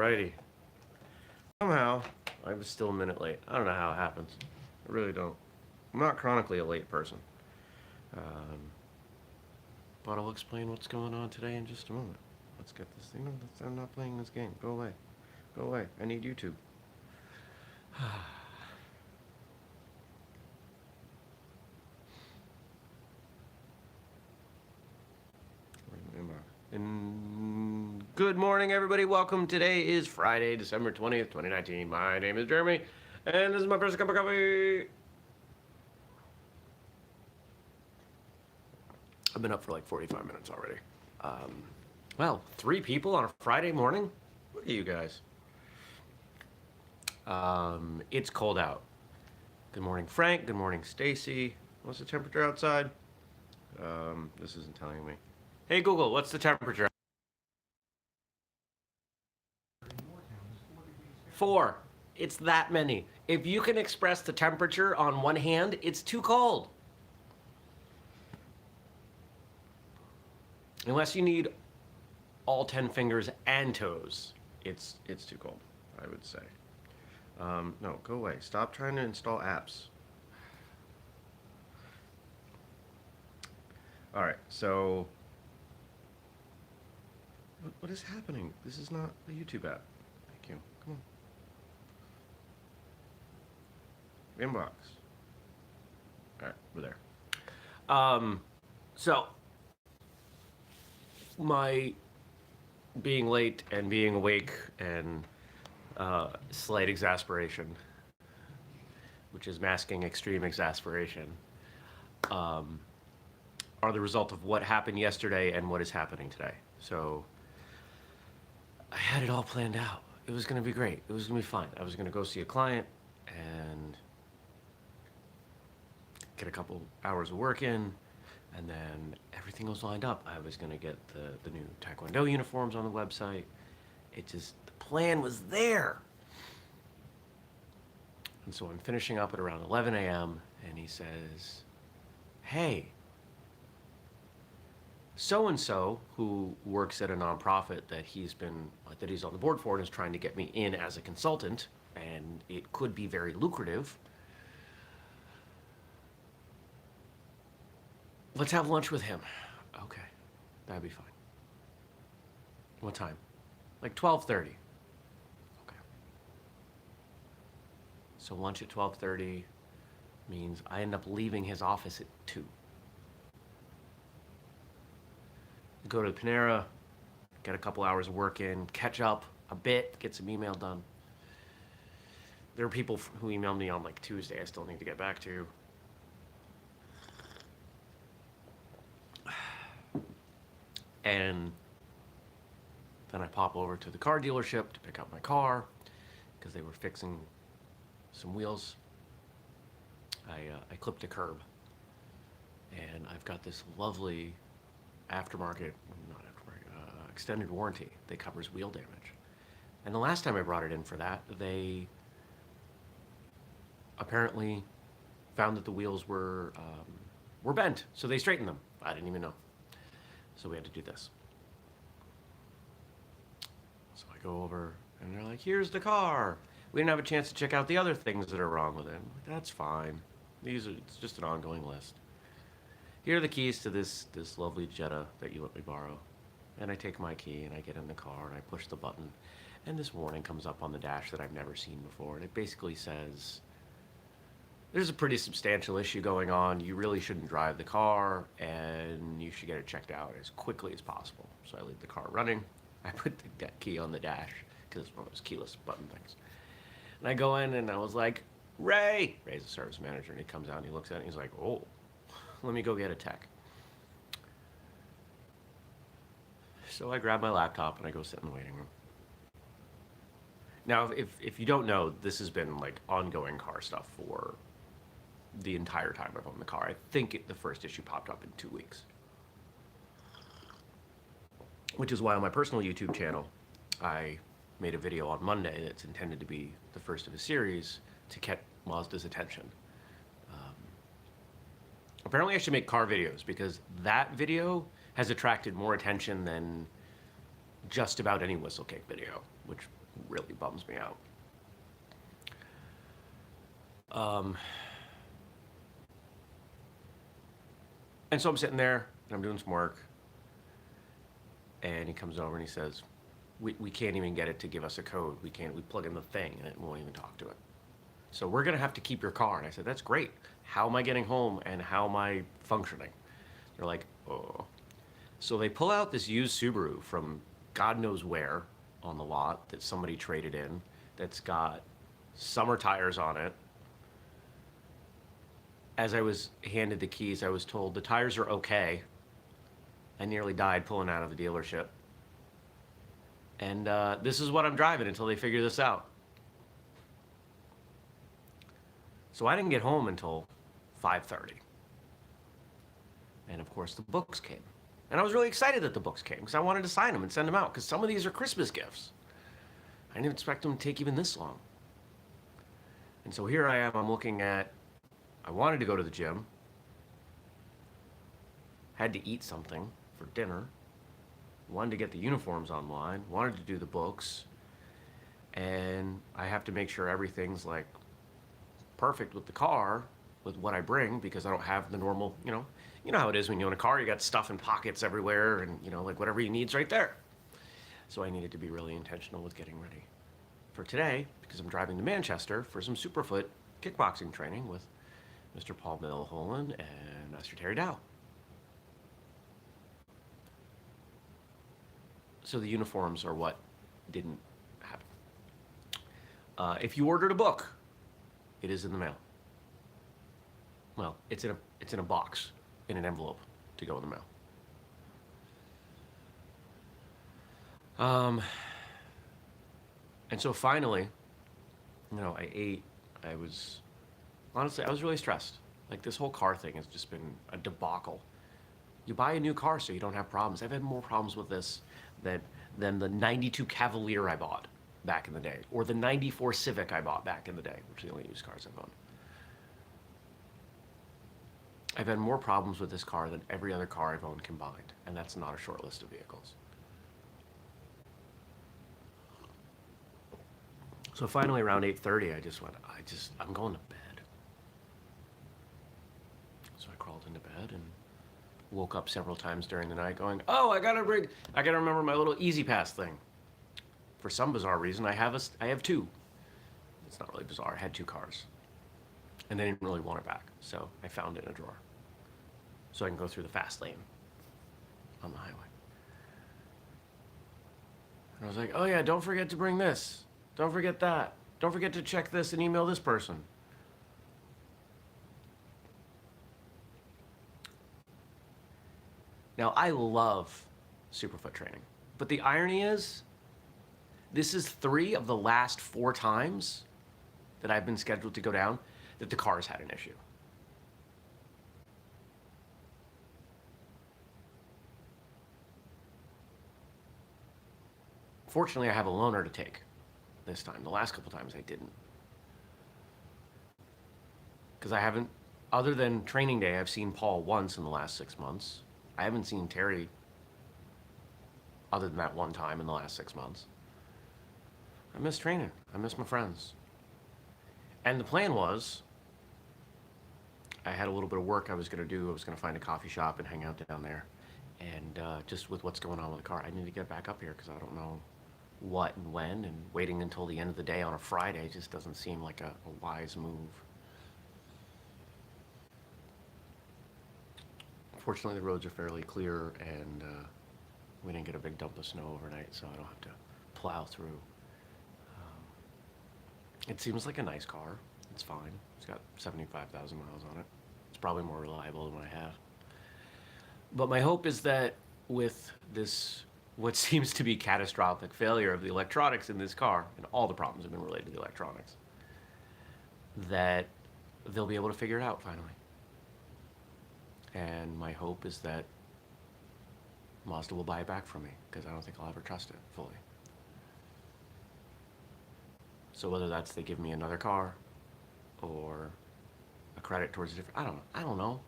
Alrighty. Somehow, I was still a minute late. I don't know how it happens. I really don't. I'm not chronically a late person. Um, but I'll explain what's going on today in just a moment. Let's get this thing. No, I'm not playing this game. Go away. Go away. I need YouTube. And good morning, everybody. Welcome. Today is Friday, December 20th, 2019. My name is Jeremy, and this is my first cup of coffee. I've been up for like 45 minutes already. Well, 3 people on a Friday morning? Look at you guys. It's cold out. Good morning, Frank. Good morning, Stacy. What's the temperature outside? This isn't telling me. Hey, Google, what's the temperature? 4. It's that many. If you can express the temperature on one hand, it's too cold. Unless you need all 10 fingers and toes, it's too cold, I would say. No, go away. Stop trying to install apps. All right, so what is happening? This is not the YouTube app. Thank you. Come on. Inbox. All right, we're there. So my being late and being awake and slight exasperation, which is masking extreme exasperation, are the result of what happened yesterday and what is happening today. So I had it all planned out. It was going to be great. It was going to be fun. I was going to go see a client and get a couple hours of work in, and then everything was lined up. I was going to get the new Taekwondo uniforms on the website. It just, the plan was there. And so I'm finishing up at around 11 a.m. and he says, hey, so-and-so who works at a nonprofit that he's on the board for and is trying to get me in as a consultant, and it could be very lucrative. Let's have lunch with him. Okay, that'd be fine. What time? Like 12:30. Okay. So lunch at 12:30 means I end up leaving his office at 2. Go to Panera, get a couple hours of work in, catch up a bit, get some email done. There are people who emailed me on like Tuesday I still need to get back to. And then I pop over to the car dealership to pick up my car because they were fixing some wheels. I clipped a curb, and I've got this lovely extended warranty that covers wheel damage. And the last time I brought it in for that, they apparently found that the wheels were bent, so they straightened them. I didn't even know. So we had to do this. So I go over, and they're like, here's the car. We didn't have a chance to check out the other things that are wrong with it. I'm like, that's fine. It's just an ongoing list. Here are the keys to this lovely Jetta that you let me borrow. And I take my key, and I get in the car, and I push the button. And this warning comes up on the dash that I've never seen before. And it basically says, there's a pretty substantial issue going on. You really shouldn't drive the car, and you should get it checked out as quickly as possible. So I leave the car running. I put the key on the dash, because it's one of those keyless button things. And I go in, and I was like, Ray's the service manager, and he comes out, and he looks at it, and he's like, oh, let me go get a tech. So I grab my laptop, and I go sit in the waiting room. Now, if you don't know, this has been like ongoing car stuff for the entire time I've owned the car. I think the first issue popped up in 2 weeks. Which is why on my personal YouTube channel, I made a video on Monday that's intended to be the first of a series to get Mazda's attention. Apparently I should make car videos because that video has attracted more attention than just about any whistlekick video, which really bums me out. Um, and so I'm sitting there and I'm doing some work, and he comes over and he says, we can't even get it to give us a code. We plug in the thing and it won't even talk to it. So we're gonna have to keep your car. And I said, that's great. How am I getting home and how am I functioning? They're like, oh. So they pull out this used Subaru from God knows where on the lot that somebody traded in, that's got summer tires on it. As I was handed the keys, I was told the tires are okay. I nearly died pulling out of the dealership. And this is what I'm driving until they figure this out. So I didn't get home until 5:30. And of course the books came. And I was really excited that the books came because I wanted to sign them and send them out because some of these are Christmas gifts. I didn't expect them to take even this long. And so here I am, I'm looking at, I wanted to go to the gym, had to eat something for dinner, wanted to get the uniforms online, wanted to do the books, and I have to make sure everything's like perfect with the car, with what I bring, because I don't have the normal, you know how it is when you own a car, you got stuff in pockets everywhere and, like whatever you need's right there. So I needed to be really intentional with getting ready for today because I'm driving to Manchester for some Superfoot kickboxing training with Mr. Paul Milholen and Mr. Terry Dow. So the uniforms are what didn't happen. If you ordered a book, it is in the mail. Well, it's in a box, in an envelope to go in the mail. And so finally, I ate. I was really stressed. Like this whole car thing has just been a debacle. You buy a new car so you don't have problems. I've had more problems with this than the 92 Cavalier I bought back in the day, or the 94 Civic I bought back in the day, which are the only used cars I've owned. I've had more problems with this car than every other car I've owned combined, and that's not a short list of vehicles. So finally around 8:30, I'm going to bed. So I crawled into bed and woke up several times during the night going, oh, I gotta remember my little Easy Pass thing. For some bizarre reason, I have two. It's not really bizarre, I had two cars. And they didn't really want it back, so I found it in a drawer. So I can go through the fast lane on the highway. And I was like, oh yeah, don't forget to bring this. Don't forget that. Don't forget to check this and email this person. Now, I love Superfoot training, but the irony is, this is 3 of the last 4 times that I've been scheduled to go down that the car's had an issue. Fortunately, I have a loaner to take this time. The last couple times I didn't. Because I haven't, other than training day, I've seen Paul once in the last 6 months. I haven't seen Terry other than that one time in the last 6 months. I miss training. I miss my friends. And the plan was, I had a little bit of work I was going to do. I was going to find a coffee shop and hang out down there. And just with what's going on with the car, I need to get back up here because I don't know what and when, and waiting until the end of the day on a Friday just doesn't seem like a wise move. Fortunately, the roads are fairly clear, and we didn't get a big dump of snow overnight, so I don't have to plow through. It seems like a nice car. It's fine. It's got 75,000 miles on it. It's probably more reliable than what I have. But my hope is that with this, what seems to be catastrophic failure of the electronics in this car, and all the problems have been related to the electronics, that they'll be able to figure it out finally. And my hope is that Mazda will buy it back from me, because I don't think I'll ever trust it fully. So whether that's they give me another car or a credit towards a different, I don't know.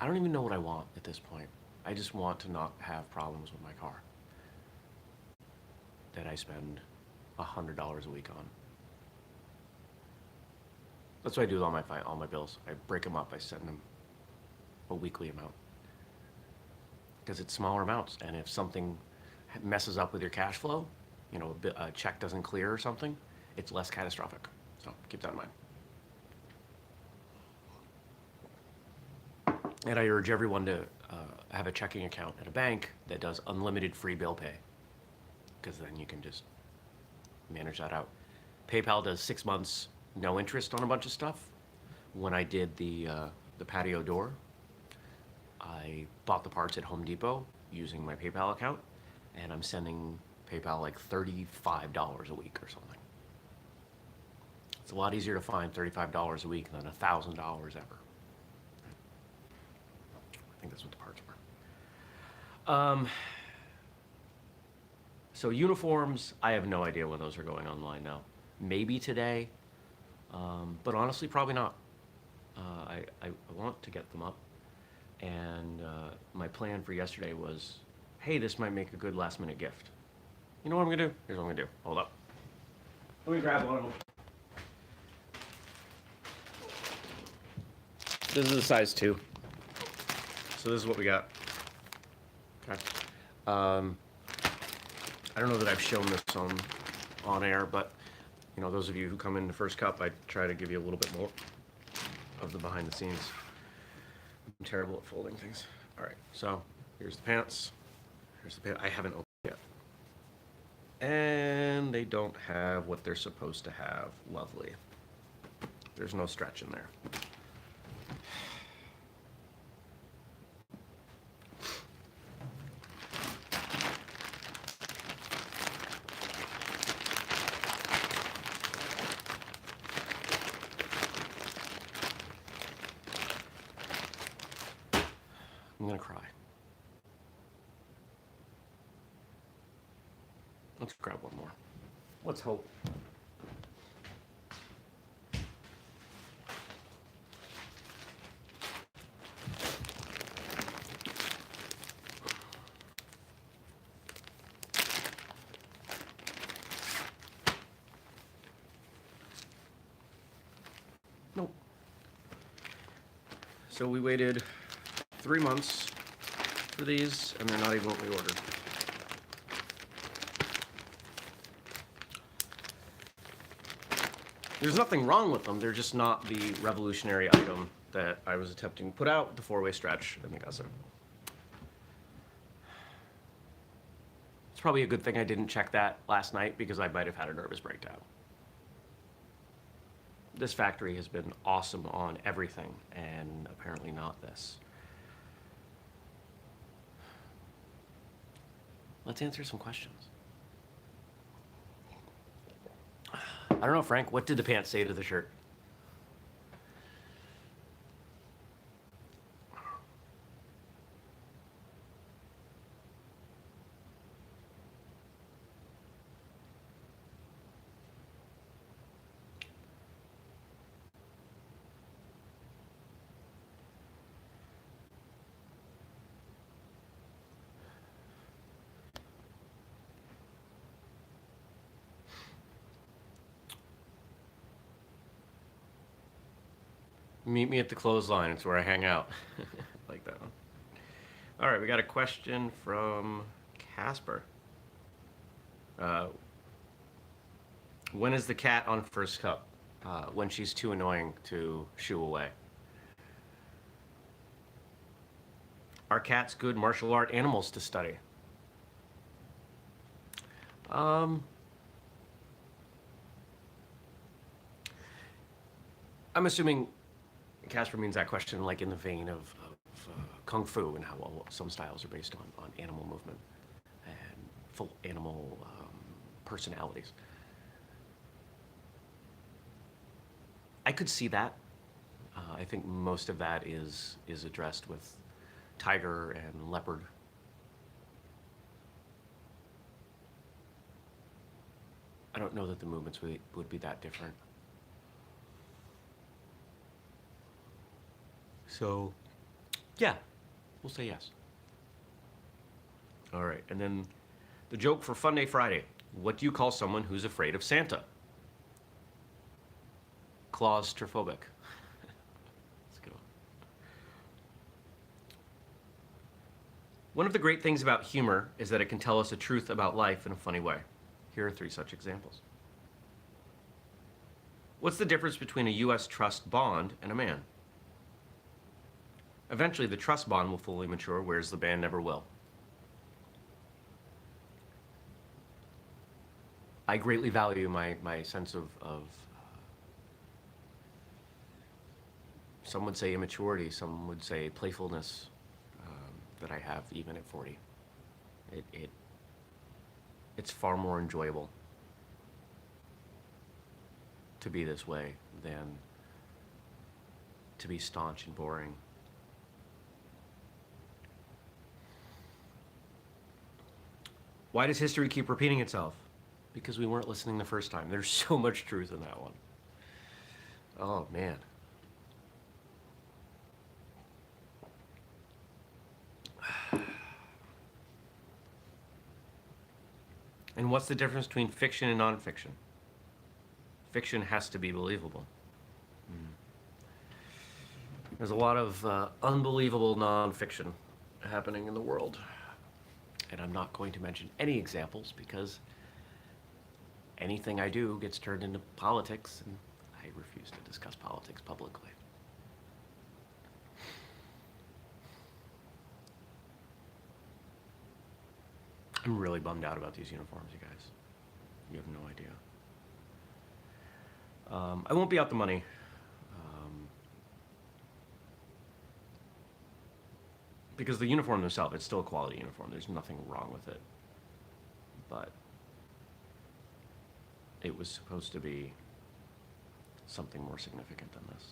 I don't even know what I want at this point. I just want to not have problems with my car that I spend $100 a week on. That's what I do with all my bills. I break them up. I send them a weekly amount because it's smaller amounts. And if something messes up with your cash flow, you know, a check doesn't clear or something, it's less catastrophic. So keep that in mind. And I urge everyone to have a checking account at a bank that does unlimited free bill pay, because then you can just manage that out. PayPal does 6 months no interest on a bunch of stuff. When I did the patio door, I bought the parts at Home Depot using my PayPal account, and I'm sending PayPal like $35 a week or something. It's a lot easier to find $35 a week than $1,000 ever. I think that's what the parts were. So uniforms, I have no idea when those are going online now. Maybe today, but honestly, probably not. I want to get them up, and my plan for yesterday was, hey, this might make a good last-minute gift. You know what I'm gonna do? Here's what I'm gonna do. Hold up. Let me grab one of them. This is a size 2. So this is what we got. Okay. I don't know that I've shown this on air, but you know, those of you who come in the first cup, I try to give you a little bit more of the behind the scenes. I'm terrible at folding things. All right, so here's the pants. Here's the pants. I haven't opened it yet. And they don't have what they're supposed to have. Lovely. There's no stretch in there. I'm gonna cry. Let's grab one more. Let's hope. Nope. So we waited 3 months for these, and they're not even what we ordered. There's nothing wrong with them, they're just not the revolutionary item that I was attempting to put out, the 4-way stretch and the gusset. It's probably a good thing I didn't check that last night, because I might have had a nervous breakdown. This factory has been awesome on everything, and apparently not this. Let's answer some questions. I don't know, Frank, what did the pants say to the shirt? Meet me at the clothesline. It's where I hang out. Like that one. All right, we got a question from Casper. When is the cat on first cup? When she's too annoying to shoo away. Are cats good martial art animals to study? I'm assuming Casper means that question like in the vein of Kung Fu and how some styles are based on animal movement and full animal personalities. I could see that. I think most of that is addressed with tiger and leopard. I don't know that the movements would be that different. So, yeah, we'll say yes. All right, and then the joke for Funday Friday. What do you call someone who's afraid of Santa? Claustrophobic. That's a good one. One of the great things about humor is that it can tell us the truth about life in a funny way. Here are 3 such examples. What's the difference between a U.S. trust bond and a man? Eventually, the trust bond will fully mature, whereas the band never will. I greatly value my sense of some would say immaturity, some would say playfulness that I have even at 40. It's far more enjoyable to be this way than to be staunch and boring. Why does history keep repeating itself? Because we weren't listening the first time. There's so much truth in that one. Oh, man. And what's the difference between fiction and nonfiction? Fiction has to be believable. There's a lot of unbelievable nonfiction happening in the world. And I'm not going to mention any examples because anything I do gets turned into politics, and I refuse to discuss politics publicly. I'm really bummed out about these uniforms, you guys. You have no idea. I won't be out the money. Because the uniform themselves, it's still a quality uniform. There's nothing wrong with it. But it was supposed to be something more significant than this.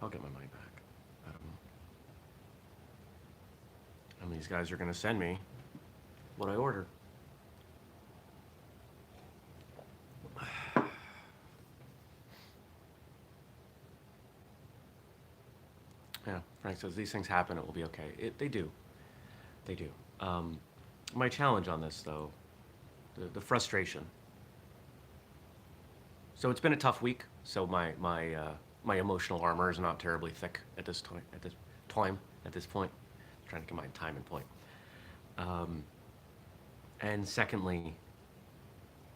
I'll get my money back. I don't know. And these guys are going to send me what I ordered. Yeah, Frank says these things happen. It will be okay. They do. They do. My challenge on this, though, the frustration. So it's been a tough week. So my emotional armor is not terribly thick at this point. At this point, I'm trying to combine time and point. And secondly,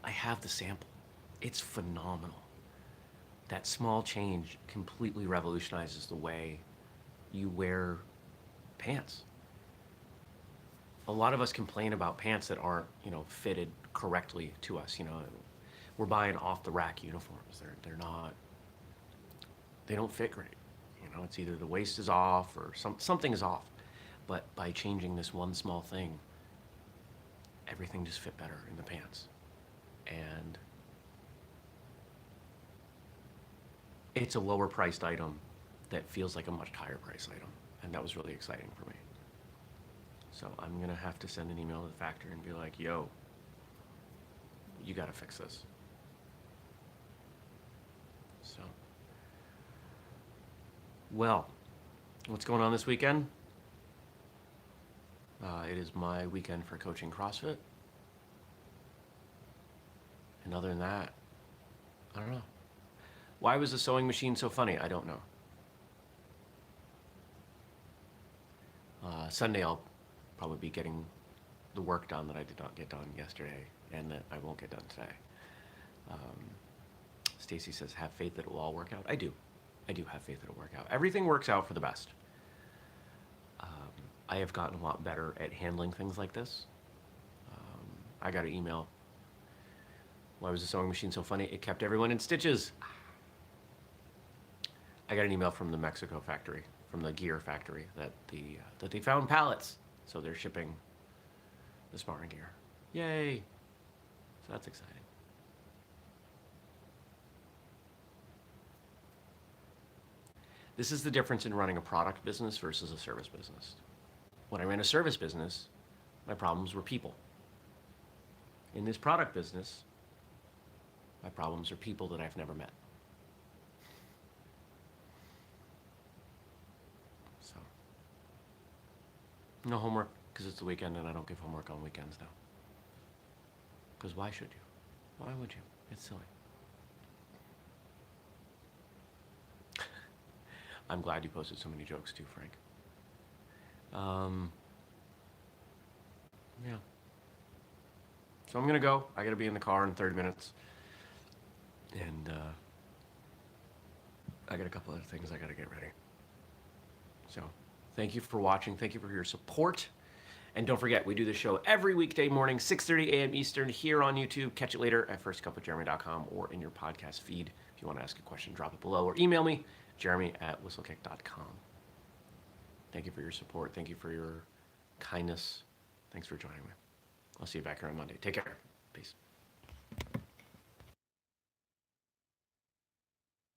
I have the sample. It's phenomenal. That small change completely revolutionizes the way you wear pants. A lot of us complain about pants that aren't, fitted correctly to us. We're buying off the rack uniforms. They're not. They don't fit great. It's either the waist is off or something is off. But by changing this one small thing, everything just fit better in the pants. And it's a lower priced item that feels like a much higher price item. And that was really exciting for me. So I'm going to have to send an email to the factory and be like, yo, you got to fix this. So, well, what's going on this weekend? It is my weekend for coaching CrossFit. And other than that, I don't know. Why was the sewing machine so funny? I don't know. Sunday I'll probably be getting the work done that I did not get done yesterday and that I won't get done today. Stacy says, have faith that it will all work out. I do have faith that it'll work out. Everything works out for the best. I have gotten a lot better at handling things like this. I got an email. Why was the sewing machine so funny? It kept everyone in stitches. I got an email from the Mexico factory, from the gear factory, that they found pallets. So they're shipping the sparring gear. Yay! So that's exciting. This is the difference in running a product business versus a service business. When I ran a service business, my problems were people. In this product business, my problems are people that I've never met. No homework because it's the weekend and I don't give homework on weekends now. Because why should you? Why would you? It's silly. I'm glad you posted so many jokes too, Frank. Yeah. So I'm gonna go. I gotta be in the car in 30 minutes, and I got a couple other things I gotta get ready. So, thank you for watching. Thank you for your support. And don't forget, we do this show every weekday morning, 6:30 a.m. Eastern, here on YouTube. Catch it later at firstcupwithjeremy.com or in your podcast feed. If you want to ask a question, drop it below or email me, jeremy@whistlekick.com. Thank you for your support. Thank you for your kindness. Thanks for joining me. I'll see you back here on Monday. Take care. Peace.